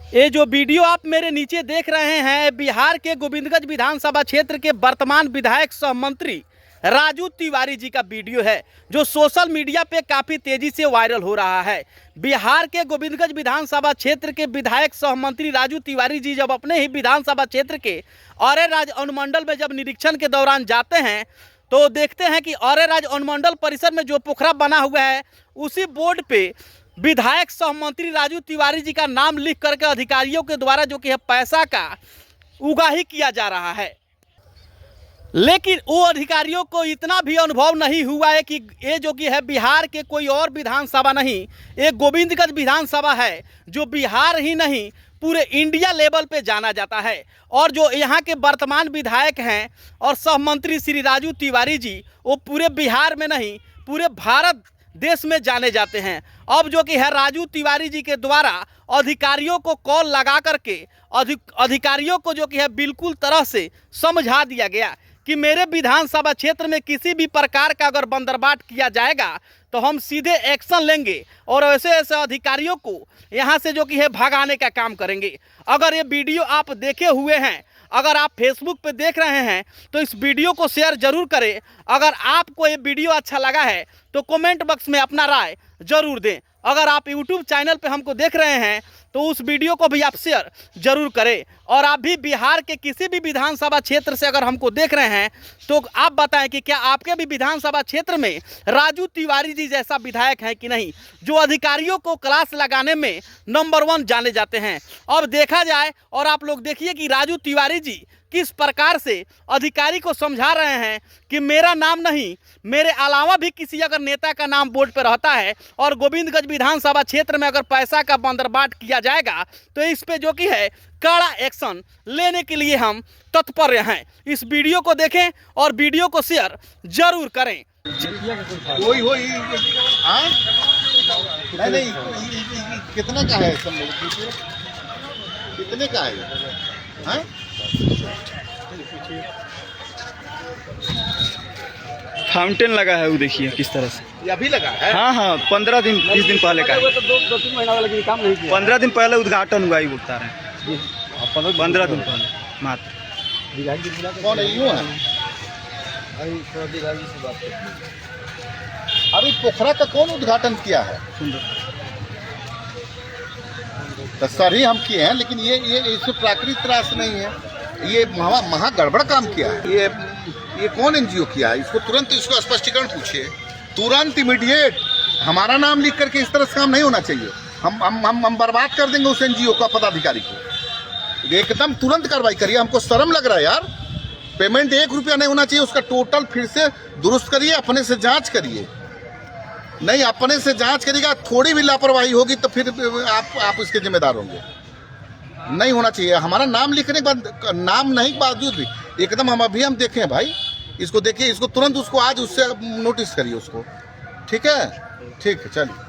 ये जो वीडियो आप मेरे नीचे देख रहे हैं, बिहार के गोविंदगंज विधानसभा क्षेत्र के वर्तमान विधायक सह मंत्री राजू तिवारी जी का वीडियो है, जो सोशल मीडिया पे काफ़ी तेज़ी से वायरल हो रहा है। बिहार के गोविंदगंज विधानसभा क्षेत्र के विधायक सह मंत्री राजू तिवारी जी जब अपने ही विधानसभा क्षेत्र के औरे राज अनुमंडल में जब निरीक्षण के दौरान जाते हैं तो देखते हैं कि औरे राज अनुमंडल परिसर में जो पोखरा बना हुआ है, उसी बोर्ड पे विधायक सह मंत्री राजू तिवारी जी का नाम लिख करके अधिकारियों के द्वारा जो कि है पैसा का उगाही किया जा रहा है। लेकिन वो अधिकारियों को इतना भी अनुभव नहीं हुआ है कि ये जो कि है बिहार के कोई और विधानसभा नहीं, ये गोविंदगंज विधानसभा है जो बिहार ही नहीं पूरे इंडिया लेवल पे जाना जाता है। और जो यहाँ के वर्तमान विधायक हैं और सह मंत्री श्री राजू तिवारी जी, वो पूरे बिहार में नहीं पूरे भारत देश में जाने जाते हैं। अब जो कि है राजू तिवारी जी के द्वारा अधिकारियों को कॉल लगा करके अधिकारियों को जो कि है बिल्कुल तरह से समझा दिया गया कि मेरे विधानसभा क्षेत्र में किसी भी प्रकार का अगर बंदरबाट किया जाएगा तो हम सीधे एक्शन लेंगे और ऐसे ऐसे अधिकारियों को यहाँ से जो कि है भगाने का काम करेंगे। अगर ये वीडियो आप देखे हुए हैं, अगर आप फेसबुक पे देख रहे हैं तो इस वीडियो को शेयर जरूर करें। अगर आपको ये वीडियो अच्छा लगा है तो कमेंट बॉक्स में अपना राय जरूर दें। अगर आप यूट्यूब चैनल पे हमको देख रहे हैं तो उस वीडियो को भी आप शेयर जरूर करें। और आप भी बिहार के किसी भी विधानसभा क्षेत्र से अगर हमको देख रहे हैं तो आप बताएं कि क्या आपके भी विधानसभा क्षेत्र में राजू तिवारी जी जैसा विधायक है कि नहीं, जो अधिकारियों को क्लास लगाने में नंबर 1 जाने जाते हैं। अब देखा जाए और आप लोग देखिए कि राजू तिवारी जी किस प्रकार से अधिकारी को समझा रहे हैं कि मेरा नाम नहीं, मेरे अलावा भी किसी अगर नेता का नाम बोर्ड पर रहता है और गोविंदगंज विधानसभा क्षेत्र में अगर पैसा का बंदरबाट किया जाएगा तो इस पे जो कि है कड़ा एक्शन लेने के लिए हम तत्पर हैं। इस वीडियो को देखें और वीडियो को शेयर जरूर करें। वही नहीं कितने का है, कितने का है? फाउंटेन लगा है, वो देखिए किस तरह से। ये अभी लगा है? हाँ 15 दिन 20 दिन पहले का है। तो 2-3 महीना वाला काम नहीं किया। 15 दिन पहले उद्घाटन हुआ ही बता रहे हैं। 15 दिन पहले मात्र। कौन है? यूँ है? अरे पोखरा का कौन उद्घाटन किया है? तो सर ही हम किए हैं, लेकिन ये इसमें प्राकृतिक त्रास नहीं है। ये महा गड़बड़ काम किया है। ये कौन एनजीओ किया है? इसको तुरंत इसको स्पष्टीकरण पूछिए, तुरंत इमीडिएट। हमारा नाम लिख करके इस तरह से काम नहीं होना चाहिए। हम बर्बाद कर देंगे उस एनजीओ का पदाधिकारी को। एकदम तुरंत कार्रवाई करिए। हमको शर्म लग रहा है यार। पेमेंट 1 रुपया नहीं होना चाहिए, उसका टोटल फिर से दुरुस्त करिए, अपने से जांच करिए। नहीं अपने से जांच करिएगा, थोड़ी भी लापरवाही होगी तो फिर आप इसके जिम्मेदार होंगे। नहीं होना चाहिए। हमारा नाम लिखने के बाद, नाम नहीं के बावजूद भी एकदम हम देखें भाई, इसको देखिए, इसको तुरंत उसको आज उससे नोटिस करिए उसको। ठीक है, चलिए।